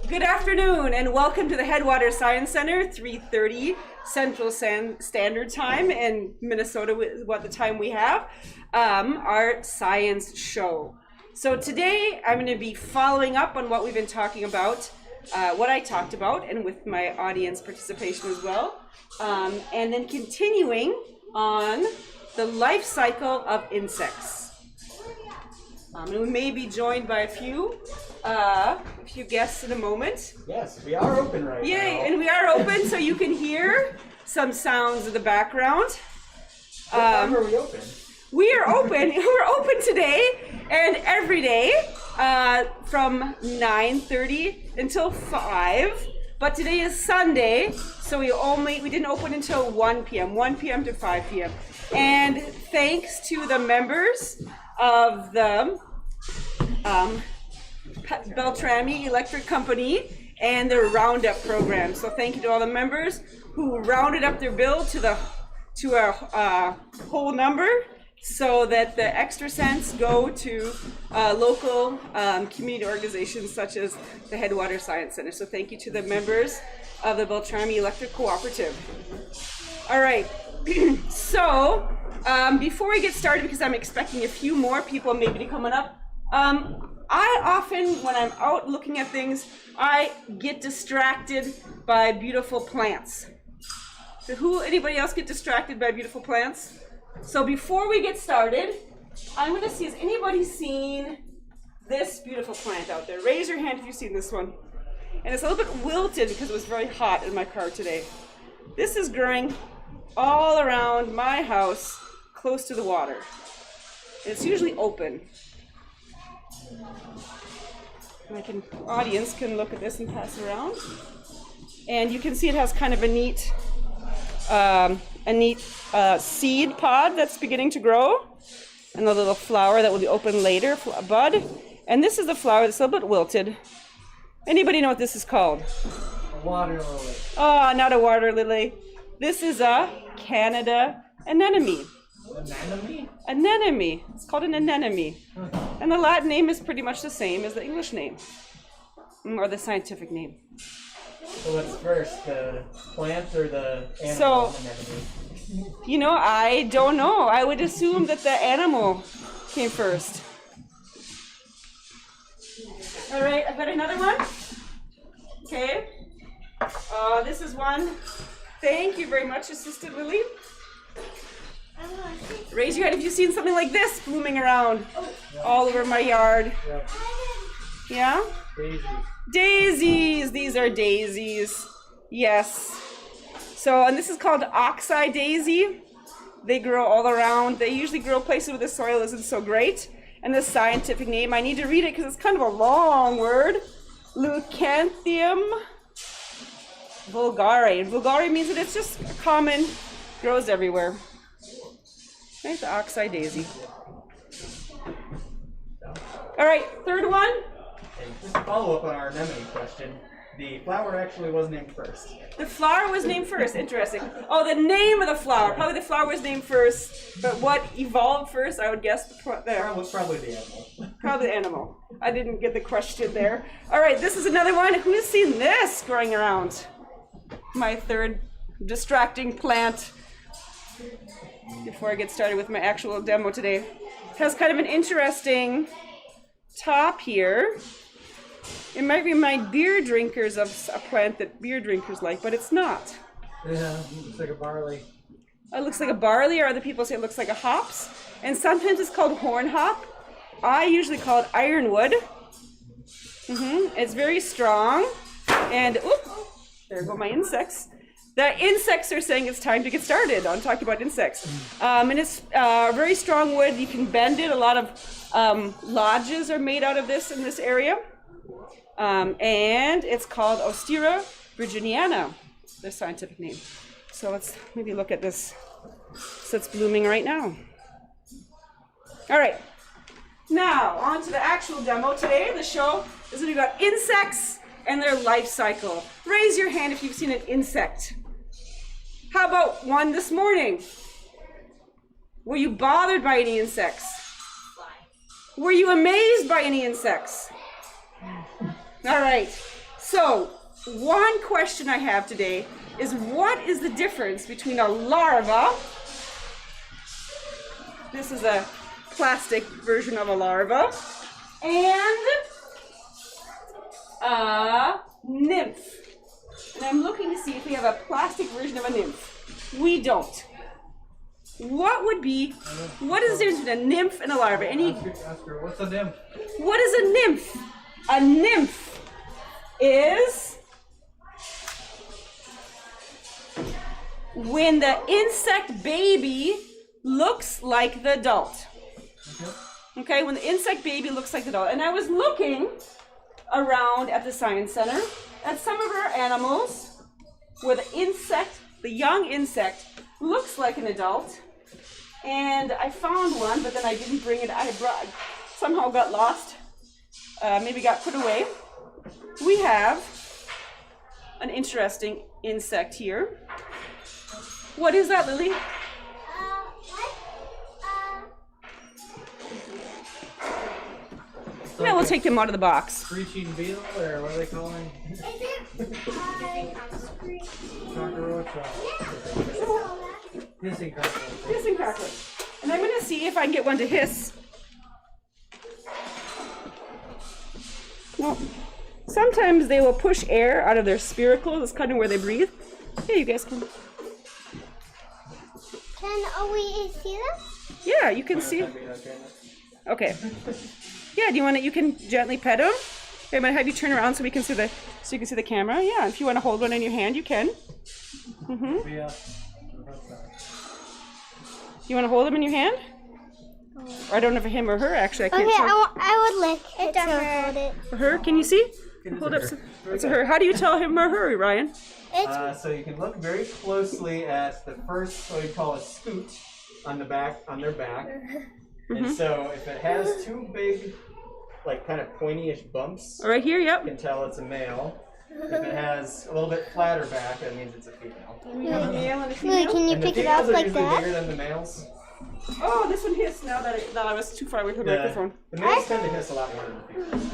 Good afternoon and welcome to the Headwaters Science Center, 3:30 Central Standard Time in Minnesota is what the time we have, our science show. So today I'm going to be following up on what we've been talking about, what I talked about, and with my audience participation as well, and then continuing on the life cycle of insects. And we may be joined by a few guests in a moment. Yes, we are open right now. Yay, and we are open, so you can hear some sounds in the background. What time are we open? We are open. We're open today and every day from 9:30 until 5. But today is Sunday, so we didn't open until 1 p.m. to 5 p.m. And thanks to the members of the Beltrami Electric Company and their Roundup program. So thank you to all the members who rounded up their bill to a whole number so that the extra cents go to local community organizations such as the Headwaters Science Center. So thank you to the members of the Beltrami Electric Cooperative. All right, so before we get started, because I'm expecting a few more people maybe to coming up, I often, when I'm out looking at things, I get distracted by beautiful plants. So anybody else get distracted by beautiful plants? So before we get started, I'm going to see, has anybody seen this beautiful plant out there? Raise your hand if you've seen this one. And it's a little bit wilted because it was very hot in my car today. This is growing all around my house, close to the water. And it's usually open. And audience can look at this and pass it around. And you can see it has kind of a neat seed pod that's beginning to grow. And the little flower that will be open later, a bud. And this is the flower that's a little bit wilted. Anybody know what this is called? A water lily. Oh, not a water lily. This is a Canada anemone. Anemone? Anemone. It's called an anemone. And the Latin name is pretty much the same as the English name, or the scientific name. So what's first, the plant or the animal? Anemone? You know, I don't know. I would assume that the animal came first. All right, I've got another one. Okay. This is one. Thank you very much, Assistant Lily. Raise your hand if you've seen something like this blooming around all over my yard. Yep. Yeah? Daisies. Daisies! These are daisies. Yes. So, and this is called Oxide Daisy. They grow all around. They usually grow places where the soil isn't so great. And the scientific name, I need to read it because it's kind of a long word. Leucanthemum vulgare. And vulgare means that it's just common, grows everywhere. Right, the Oxide Daisy. All right, third one. And just to follow up on our anemone question, the flower actually was named first. The flower was named first. Interesting. Oh, the name of the flower. Probably the flower was named first, but what evolved first, I would guess Probably the animal. Probably the animal. I didn't get the question there. All right, this is another one. Who's seen this growing around? My third distracting plant. Before I get started with my actual demo today, it has kind of an interesting top here. It might remind beer drinkers of a plant that beer drinkers like, but it's not. Yeah, it looks like a barley. It looks like a barley, or other people say it looks like a hops. And sometimes it's called horn hop. I usually call it ironwood. It's very strong. And, there go my insects. The insects are saying it's time to get started on talking about insects. And it's very strong wood. You can bend it. A lot of lodges are made out of this in this area. And it's called Ostera virginiana, the scientific name. So let's maybe look at this. So it's blooming right now. All right. Now, on to the actual demo today. The show is going to be about insects and their life cycle. Raise your hand if you've seen an insect. How about one this morning? Were you bothered by any insects? Were you amazed by any insects? All right. So, one question I have today is what is the difference between a larva? This is a plastic version of a larva. And a nymph. And I'm looking to see if we have a plastic version of a nymph. We don't. What is the difference between a nymph and a larva? Ask her, what's a nymph? What is a nymph? A nymph is when the insect baby looks like the adult. Okay, when the insect baby looks like the adult. And I was looking around at the Science Center at some of our animals where the young insect looks like an adult. And I found one, but then I didn't bring it. Somehow got lost. Maybe got put away. We have an interesting insect here. What is that, Lily? Now we'll take them out of the box. Screeching beetle, or what are they calling? Cockroach. Hissing cockroach. Hissing cockroach. And I'm going to see if I can get one to hiss. Well, sometimes they will push air out of their spiracles. That's kind of where they breathe. Yeah, you guys can. Can we see them? Yeah, you can see. Okay. Yeah, do you want to? You can gently pet them. Okay, I'm gonna have you turn around so you can see the camera. Yeah, if you want to hold one in your hand, you can. Yeah. You want to hold him in your hand? Or I don't know if him or her actually. I can't Okay, tell. I would lick it to hold it. For her, can you see? Hold up. It's a her. How do you tell him or her, Ryan? So you can look very closely at the first, what we call a scoot on their back. And so if it has two big, like kind of pointy-ish bumps, Right here, yep. you can tell it's a male. If it has a little bit flatter back, that means it's a female. We have a male and a Wait, female. can you And the pick it females up are like usually that? bigger than the males. Oh, this one hissed now that I was too far away from the microphone. The males tend to hiss a lot more than the females.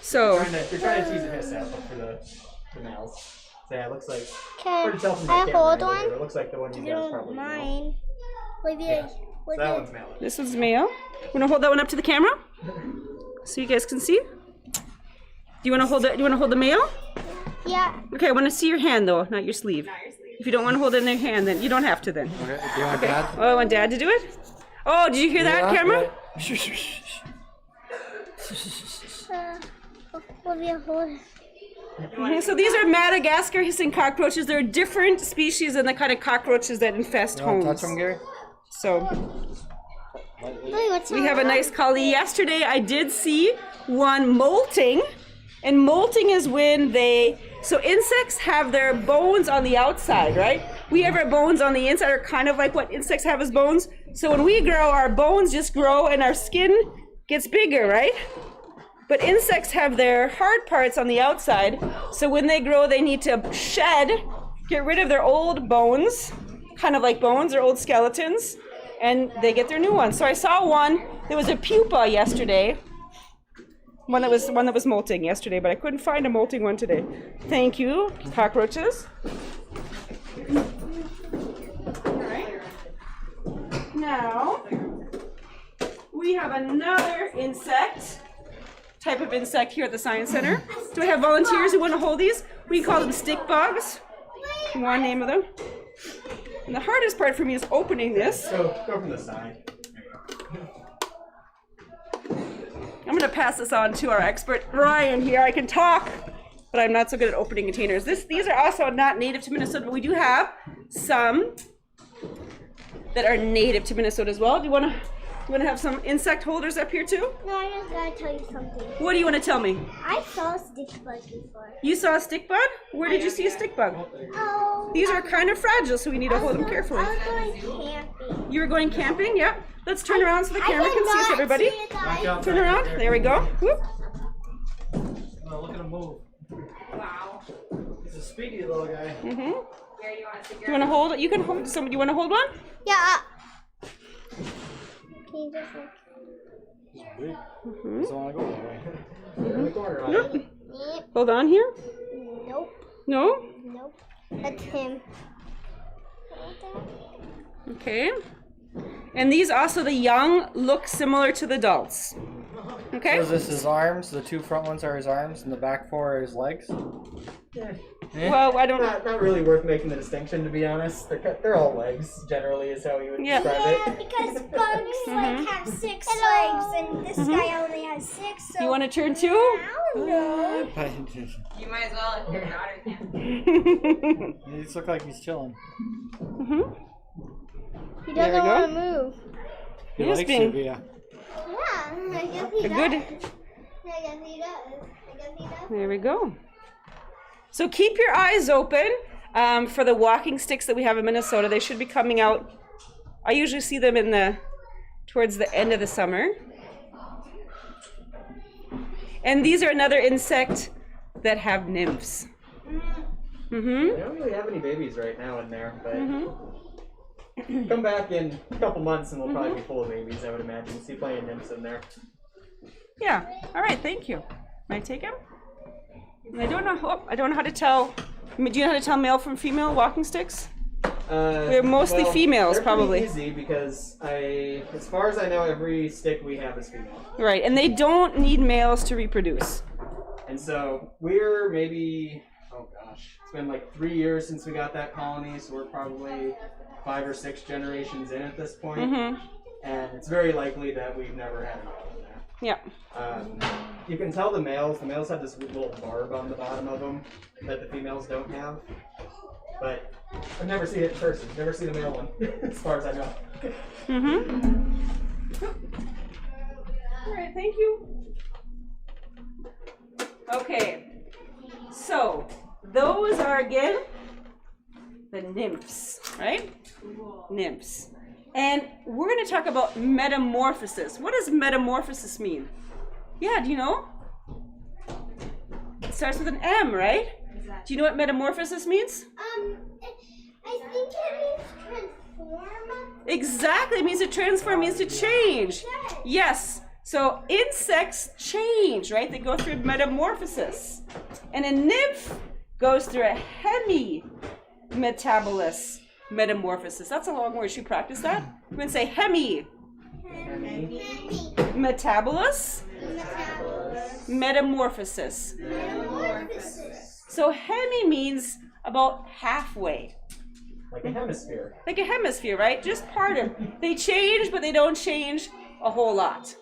So, You're trying to tease a hiss out for the males. So yeah, it looks like. Hard to Can tell from I the camera hold angle, one? but it looks like the one you You got is don't probably male. mind. Maybe Yeah. So that one's male. this one's male. Want to hold that one up to the camera, so you guys can see? Do you want to hold it? Do you want to hold the male? Yeah. Okay, I want to see your hand though, not your sleeve. If you don't want to hold it in your hand, then you don't have to. Then. Okay, do you want Dad? Oh, I want Dad to do it. Oh, did you hear that, camera? Olivia, hold it. Okay, so these are Madagascar hissing cockroaches. They're different species than the kind of cockroaches that infest You want to homes. touch him, Gary? So Lily, what's we have a nice collie. Yesterday I did see one molting, and molting is when so insects have their bones on the outside, right? We have our bones on the inside, are kind of like what insects have as bones. So when we grow, our bones just grow and our skin gets bigger, right? But insects have their hard parts on the outside, so when they grow, they need to get rid of their old bones, kind of like bones or old skeletons, and they get their new ones. So I saw one, there was a pupa yesterday, one that was molting yesterday, but I couldn't find a molting one today. Thank you, cockroaches. All right. Now, we have another type of insect here at the Science Center. Do I have volunteers who want to hold these? We call them stick bugs. One name of them. And the hardest part for me is opening this. Go from the side. I'm going to pass this on to our expert, Ryan, here. I can talk, but I'm not so good at opening containers. These are also not native to Minnesota, but we do have some that are native to Minnesota as well. Do you want to have some insect holders up here too? No, I just gotta tell you something. What do you want to tell me? I saw a stick bug before. You saw a stick bug? Where did you see a stick bug? Oh. These are kind of fragile, so we need to hold them carefully. I was going camping. You were going camping? Yep. Let's turn around so the camera can see us, everybody. Watch out, Turn around. There we go. Whoop. Oh, look at him move. Wow. He's a speedy little guy. Mm-hmm. You want to hold it? You can hold somebody. You want to hold one? Yeah. Can you just like... He's big. Doesn't want to go that way. In the corner, right? Nope. Hold on here. Nope. No? Nope. That's him. Okay. And these also, the young look similar to the adults. Okay? So is this his arms? The two front ones are his arms, and the back four are his legs? Well, I don't know. Not really worth making the distinction, to be honest. They're all legs, generally, is how you would Yeah. describe Yeah, it. because bugs like have 6 legs, and this guy only has 6. So You want to turn too? I don't know. You might as well if your daughter can. He just look like he's chilling. He There we doesn't go. want to move. He He's likes being- you, yeah. Yeah, I guess he A does. good. I guess he does. There we go. So keep your eyes open for the walking sticks that we have in Minnesota. They should be coming out. I usually see them towards the end of the summer. And these are another insect that have nymphs. I don't really have any babies right now in there, but come back in a couple months and we'll probably be full of babies, I would imagine. See plenty of nymphs in there. Yeah. All right. Thank you. May I take him? I don't know. I don't know how to tell. Do you know how to tell male from female walking sticks? They're mostly females, they're probably. Pretty easy because as far as I know, every stick we have is female. Right, and they don't need males to reproduce. And so we're maybe, oh gosh, it's been like 3 years since we got that colony, so we're probably 5 or 6 generations in at this point. And it's very likely that we've never had a male in there. Yeah. You can tell the males have this little barb on the bottom of them that the females don't have. But I've never seen it in person, never seen a male one, as far as I know. All right, thank you. Okay, so those are again the nymphs, right? Nymphs. And we're going to talk about metamorphosis. What does metamorphosis mean? Yeah, do you know? It starts with an M, right? Do you know what metamorphosis means? I think it means transform. Exactly, it means to transform, means to change. Yes, so insects change, right? They go through metamorphosis. And a nymph goes through a hemi-metabolous metamorphosis. That's a long word. Should you practice that? We're going to say hemi-metabolous metamorphosis. So hemi means about halfway. Like a hemisphere. Like a hemisphere, right? Just part of. They change, but they don't change a whole lot.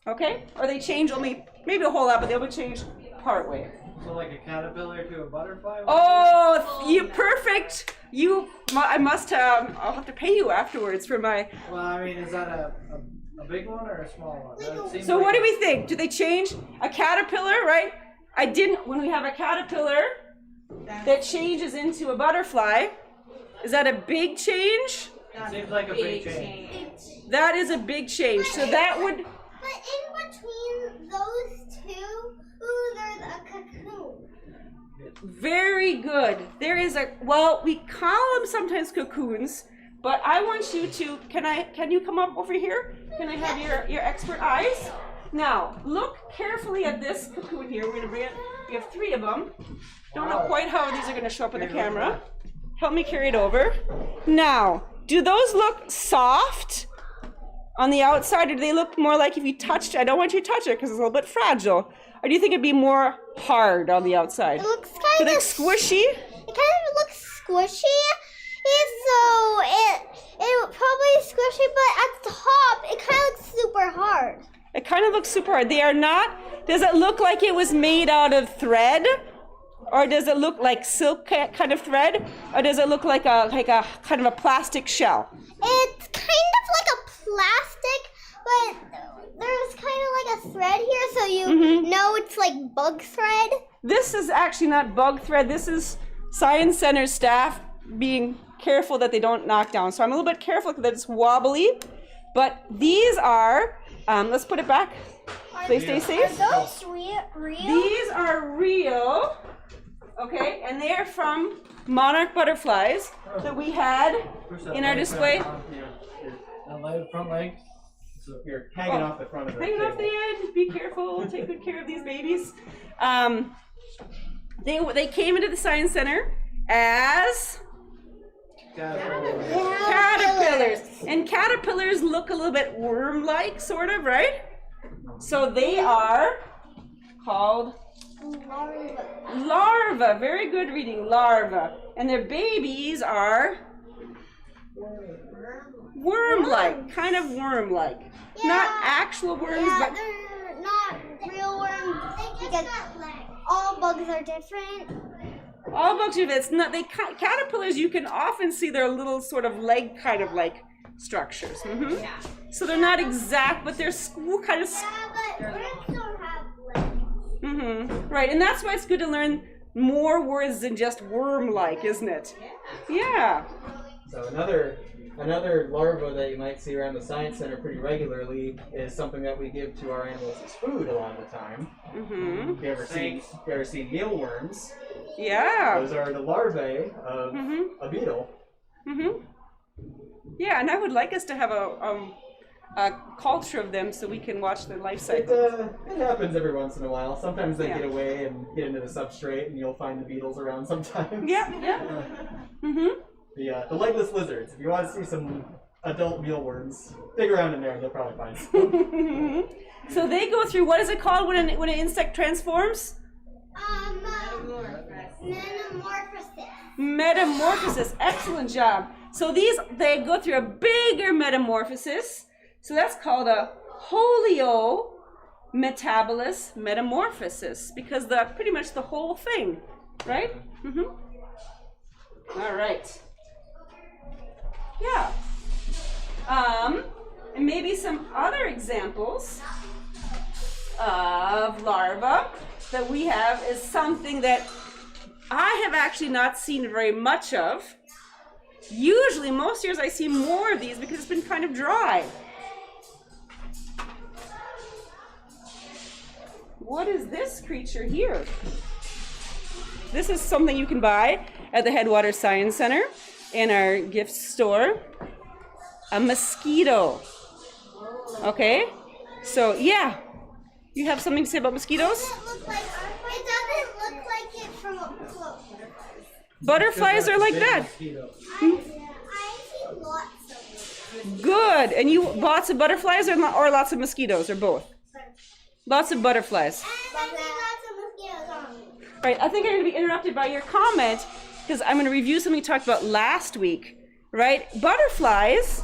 Okay? Or they change only, maybe a whole lot, but they only change part way. So like a caterpillar to a butterfly? Oh, you perfect. I must have, I'll have to pay you afterwards for my. Well, I mean, is that a big one or a small one? That seems So like what do we think? Do they change a caterpillar, right? When we have a caterpillar that changes into a butterfly, is that a big change? Seems like a big change. That is a big change. So that would. But in between those two, there's a cocoon. Very good. There is we call them sometimes cocoons, but I want you to, can you come up over here? Can I have your expert eyes? Now, look carefully at this cocoon here. We're going to bring it, we have 3 of them. Don't know quite how these are going to show up in the camera. Help me carry it over. Now, do those look soft on the outside, or do they look more like if you touched it? I don't want you to touch it because it's a little bit fragile. Or do you think it'd be more hard on the outside? It looks Do kind they of look squishy? It kind of looks squishy, so it probably is squishy, but at the top it kind of looks super hard. It kind of looks super hard. They are not. Does it look like it was made out of thread? Or does it look like silk kind of thread? Or does it look like a kind of a plastic shell? It's kind of like a plastic, but there's kind of like a thread here, so you know it's like bug thread. This is actually not bug thread. This is Science Center staff being careful that they don't knock down. So I'm a little bit careful because it's wobbly. But these are, let's put it back. They stay safe. Are those real? These are real, okay, and they are from monarch butterflies that we had in our display. That leg, front leg. So you're hanging off the front of the Hanging off the table. edge. Be careful. Take good care of these babies. They came into the Science Center as caterpillars. And caterpillars look a little bit worm-like, sort of, right? So they are called larva. Very good reading, larva. And their babies are worm-like, kind of worm-like. Yeah. Not actual worms, Yeah, but they're not real worms because all bugs are different. all bugs are. It's not. Caterpillars. You can often see their little sort of leg, kind of like structures. Yeah. So they're not exact, but they're kind of. Yeah, but worms don't have legs. Right, and that's why it's good to learn more words than just worm-like, isn't it? Yeah. So another larva that you might see around the Science Center pretty regularly is something that we give to our animals as food a lot of the time. Have you ever seen mealworms? Yeah. Those are the larvae of a beetle. Yeah, and I would like us to have a culture of them so we can watch their life cycle. It happens every once in a while. Sometimes they Yeah. get away and get into the substrate, and you'll find the beetles around sometimes. Yeah. The legless lizards. If you want to see some adult mealworms, dig around in there and you'll probably find some. So they go through, what is it called when an insect transforms? Metamorphosis. Metamorphosis. Excellent job. So they go through a bigger metamorphosis. So that's called a metabolous metamorphosis, because pretty much the whole thing, right? All right. Yeah. And maybe some other examples of larva that we have is something that I have actually not seen very much of. Usually, most years I see more of these because it's been kind of dry. What is this creature here? This is something you can buy at the Headwaters Science Center in our gift store. A mosquito. Okay? So, yeah. You have something to say about mosquitoes? It doesn't look like it from up close. Butterflies are like that. I see lots of them. Good. And you lots of butterflies or lots of mosquitoes or both? Lots of butterflies. And I see lots of mosquitoes on me. Right. I think I'm going to be interrupted by your comment because I'm going to review something we talked about last week. Right? Butterflies.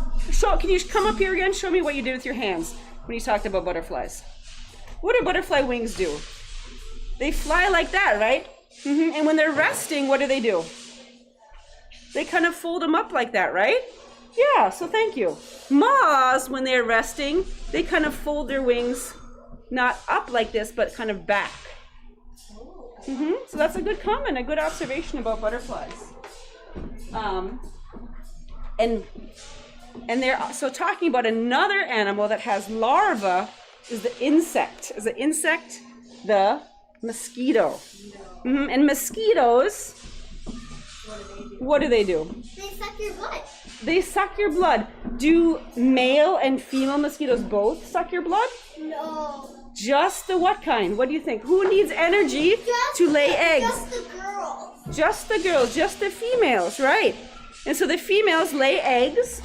Can you come up here again? Show me what you did with your hands when you talked about butterflies. What do butterfly wings do? They fly like that, right? And when they're resting, what do? They kind of fold them up like that, right? Yeah, so thank you. Moths, when they're resting, they kind of fold their wings not up like this, but kind of back. So that's a good comment, a good observation about butterflies. And they're so talking about another animal that has larvae is the insect. Is the insect the mosquito? And mosquitoes, what do? They suck your blood. They suck your blood. Do male and female mosquitoes both suck your blood? No. Just the what kind? What do you think? Who needs energy to lay eggs? Just the girls. Just the girls, just the females, right? And so the females lay eggs,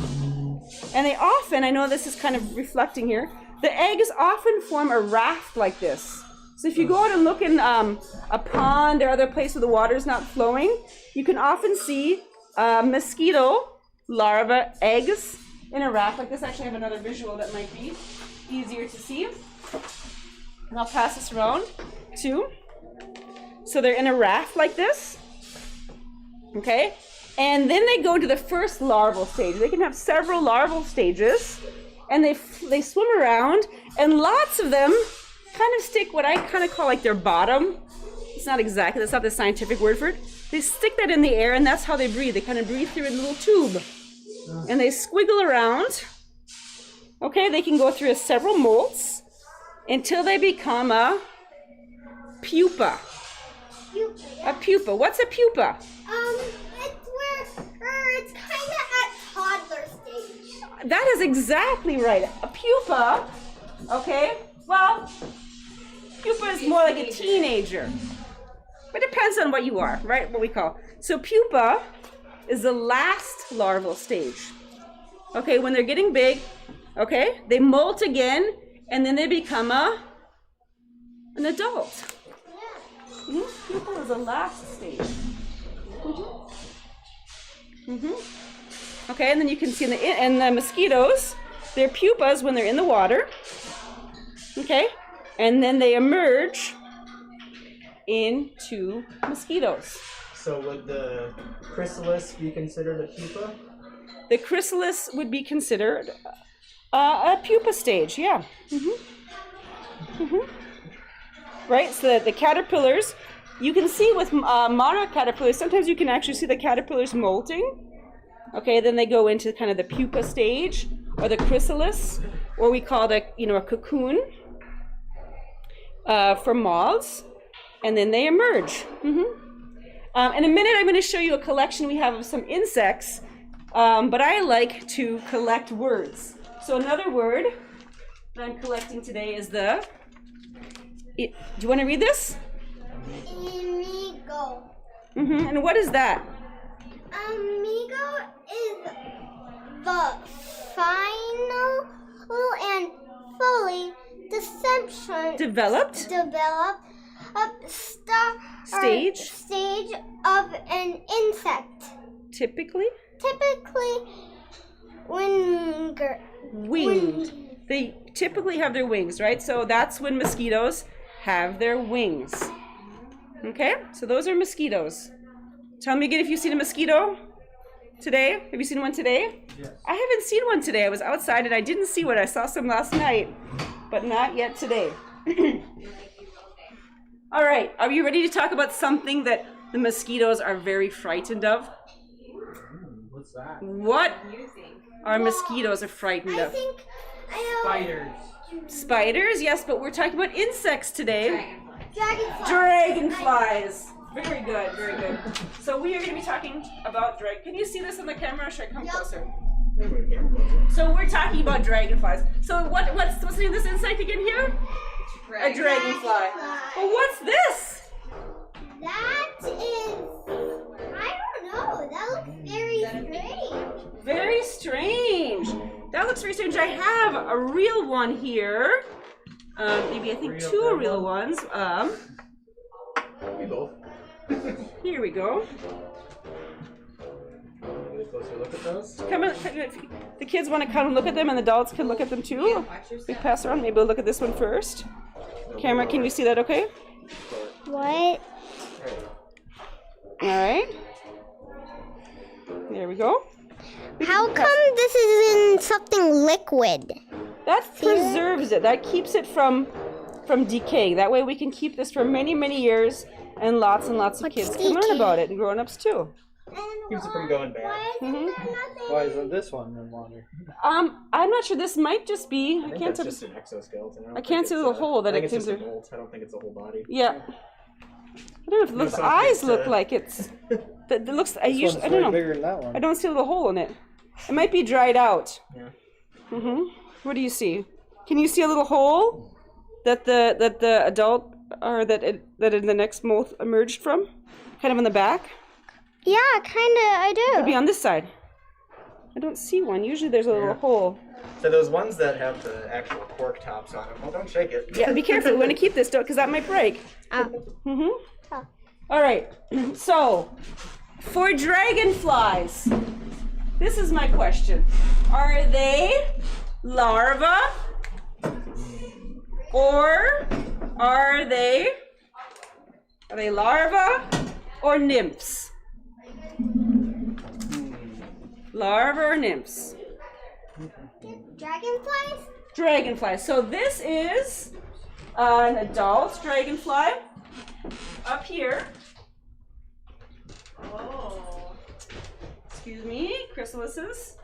and they often, I know this is kind of reflecting here, the eggs often form a raft like this. So if you go out and look in a pond or other place where the water's not flowing, you can often see mosquito larva eggs in a raft like this. Actually, I have another visual that might be easier to see. And I'll pass this around too. So they're in a raft like this. Okay? And then they go to the first larval stage. They can have several larval stages. And they swim around, and lots of them kind of stick what I kind of call like their bottom. It's not exactly, that's not the scientific word for it. They stick that in the air, and that's how they breathe. They kind of breathe through a little tube. And they squiggle around. Okay, they can go through several molts until they become a pupa. A pupa. What's a pupa? It's kind of at toddler stage. That is exactly right. A pupa, okay, well, pupa is more like a teenager. But it depends on what you are, right? What we call. So pupa is the last larval stage. Okay, when they're getting big, okay, they molt again, and then they become an adult. Pupa is the last stage. Okay, and then you can see in the mosquitoes, their pupas when they're in the water. Okay, and then they emerge into mosquitoes. So would the chrysalis be considered a pupa? The chrysalis would be considered a pupa stage, yeah. Right, so the caterpillars, you can see with monarch caterpillars, sometimes you can actually see the caterpillars molting. Okay, then they go into kind of the pupa stage, or the chrysalis, or we call it a cocoon for moths, and then they emerge. In a minute, I'm going to show you a collection we have of some insects, but I like to collect words. So another word that I'm collecting today is do you want to read this? Amigo. And what is that? Amigo is the final and fully Developed stage of an insect. Typically winged. They typically have their wings, right? So that's when mosquitoes have their wings. Okay, so those are mosquitoes. Tell me again if you've seen a mosquito today. Have you seen one today? Yes. I haven't seen one today. I was outside and I didn't see one. I saw some last night, but not yet today. All right, are you ready to talk about something that the mosquitoes are very frightened of? What's that? What are mosquitoes are frightened I of? think I know. Spiders. Spiders, yes, but we're talking about insects today. Dragonflies. Dragonflies. Very good, very good. So we are going to be talking about Can you see this on the camera, or should I come closer? So we're talking about dragonflies. So what's the name of this insect again here? A dragonfly. Well, what's this? That is, I don't know. That looks very strange. Very strange. That looks very strange. I have a real one here. Maybe I think two real ones. We both. Here we go. Get a closer look at those. Come on, if the kids want to come and look at them, and the adults can look at them too. We pass around. Maybe we'll look at this one first. Camera, can you see that? Okay. What? All right. There we go. How come this is in something liquid? That preserves it. That keeps it from decaying. That way we can keep this for many, many years, and lots of kids can learn about it, and grown-ups too. Keeps it from going bad. Why isn't this one in water? I'm not sure. This might just be. I think that's just an exoskeleton. I can't see the hole that I think it it's just can a mold. I don't think it's a whole body. Yeah. I don't know if it looks. some Eyes kids, look like it's. That looks. I This one's don't know. bigger than that one. I don't see a little hole in it. It might be dried out. Yeah. What do you see? Can you see a little hole that the adult or that in the next molt emerged from? Kind of in the back. Yeah, kind of. I do. It'd be on this side. I don't see one. Usually there's a little hole. So those ones that have the actual cork tops on them, well, don't shake it. Yeah, be careful. We want to keep this, because that might break. Oh. All right. So, for dragonflies, this is my question. Are they larvae or are they larvae or nymphs? Larvae or nymphs? Dragonflies? Dragonflies. So this is an adult dragonfly up here. Oh, excuse me, chrysalises.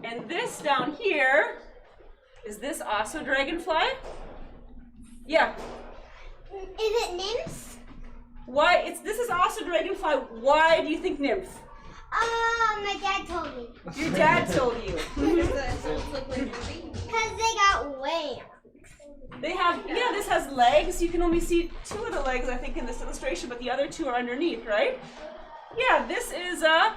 And this down here, is this also dragonfly? Yeah. Is it nymphs? Why? This is also dragonfly. Why do you think nymph? My dad told me. Your dad told you. Because They have, yeah, this has legs. You can only see 2 of the legs, I think, in this illustration, but the other 2 are underneath, right? Yeah, this is a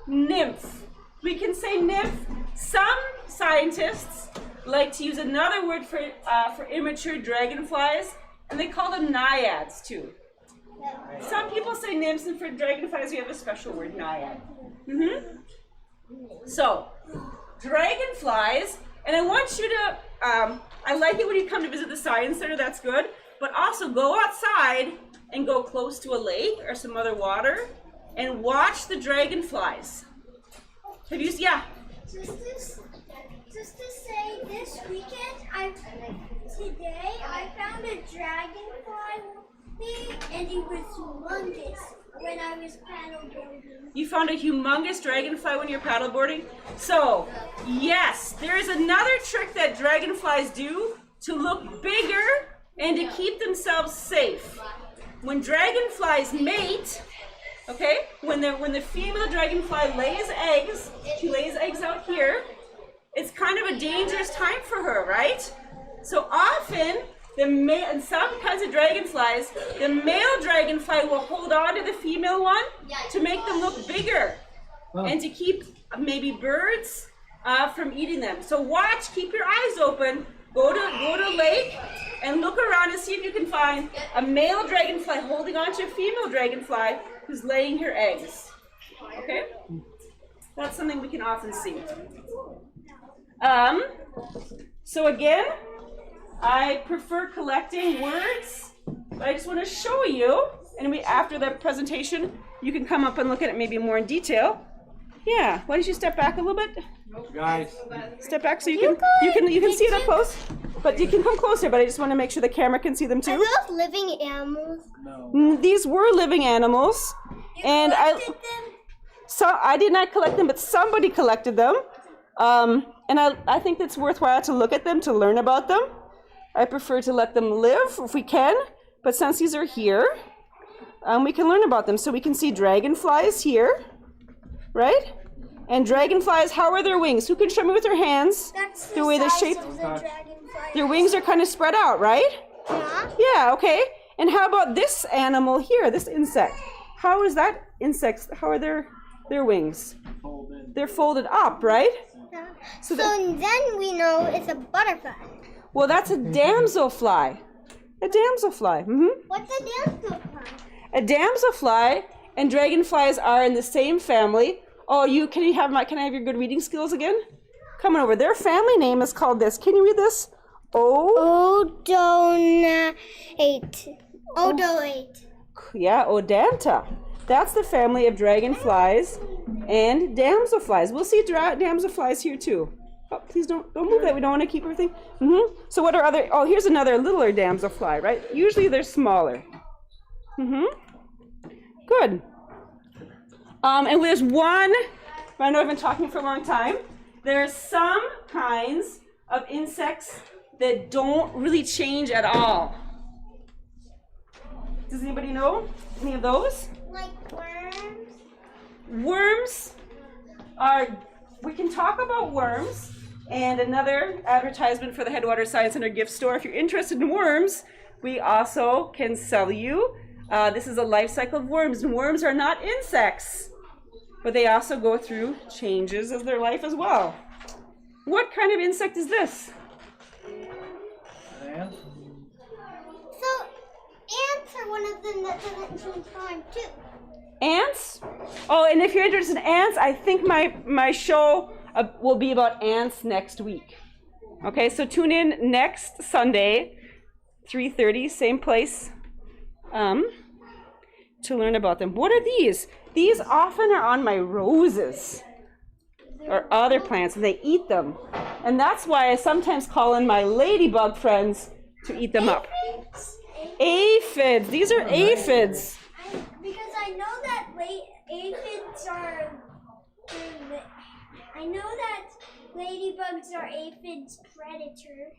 nymph. We can say nymph. Some scientists like to use another word for immature dragonflies, and they call them naiads too. Some people say nymphs, and for dragonflies we have a special word, naiad. So, dragonflies, and I want you to, I like it when you come to visit the Science Center, that's good, but also go outside and go close to a lake or some other water and watch the dragonflies. Have you, yeah? Just to say, this weekend, today I found a dragonfly and it was humongous when I was paddleboarding. You found a humongous dragonfly when you're paddleboarding? So, yes, there is another trick that dragonflies do to look bigger and to keep themselves safe. When dragonflies mate, okay, when the female dragonfly lays eggs, she lays eggs out here, it's kind of a dangerous time for her, right? So often, in some kinds of dragonflies, the male dragonfly will hold on to the female one to make them look bigger and to keep maybe birds from eating them. So watch, keep your eyes open, go to lake and look around and see if you can find a male dragonfly holding on to a female dragonfly who's laying her eggs. Okay? That's something we can often see. So again, I prefer collecting words, but I just want to show you, and after the presentation, you can come up and look at it maybe more in detail. Yeah, why don't you step back a little bit? Guys, Step back so you can see it up close. But you can come closer, but I just want to make sure the camera can see them Are too. those living animals? These were living animals, and I did not collect them, but somebody collected them. And I think it's worthwhile to look at them, to learn about them. I prefer to let them live if we can, but since these are here, we can learn about them. So we can see dragonflies here, right? And dragonflies, how are their wings? Who can show me with their hands? That's the way they're size shaped. of the dragonfly. Their wings are kind of spread out, right? Yeah. Yeah, okay. And how about this animal here, this insect? How is that insect, how are their wings? They're folded up, right? Yeah. So then we know it's a butterfly. Well, that's a damselfly. A damselfly. What's a damselfly? A damselfly and dragonflies are in the same family. Oh, can I have your good reading skills again? Come on over. Their family name is called this. Can you read this? Odonate. Yeah, Odonata. That's the family of dragonflies and damselflies. We'll see damselflies here too. Oh, please don't move that. We don't want to keep everything. So what are other? Oh, here's another littler damselfly, right? Usually they're smaller. Good. And there's one. I know I've been talking for a long time. There's some kinds of insects that don't really change at all. Does anybody know any of those? Like worms? Worms are, we can talk about worms, and another advertisement for the Headwaters Science Center gift store. If you're interested in worms, we also can sell you. This is a life cycle of worms, and worms are not insects, but they also go through changes of their life as well. What kind of insect is this? So ants are one of them that doesn't change time too. Ants? Oh, and if you're interested in ants, I think my show will be about ants next week. Okay, so tune in next Sunday, 3:30, same place, to learn about them. What are these? These often are on my roses or other plants, and they eat them. And that's why I sometimes call in my ladybug friends to eat them up. Aphids. These are aphids. Because I know that aphids are. I know that ladybugs are aphids' predator.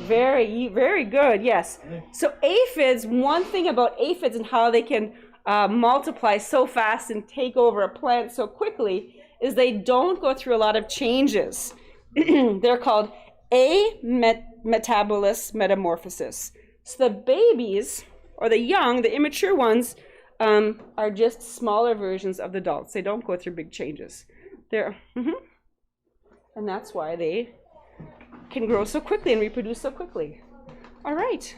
Very, very good. Yes. So aphids. One thing about aphids and how they can multiply so fast and take over a plant so quickly is they don't go through a lot of changes. They're called Metamorphosis. So the babies, or the young, the immature ones, are just smaller versions of the adults. They don't go through big changes. And that's why they can grow so quickly and reproduce so quickly. All right.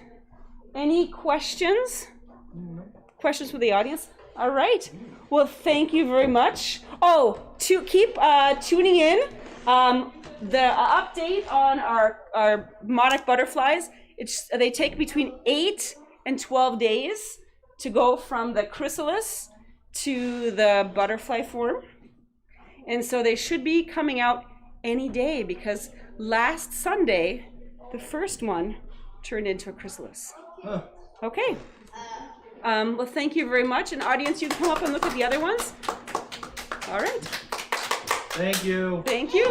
Any questions? Questions for the audience? All right. Well, thank you very much. Oh, to keep tuning in, the update on our monarch butterflies, they take between 8 and 12 days to go from the chrysalis to the butterfly form. And so they should be coming out any day, because last Sunday, the first one turned into a chrysalis. Okay. Well, thank you very much. And audience, you can come up and look at the other ones. All right. Thank you. Thank you.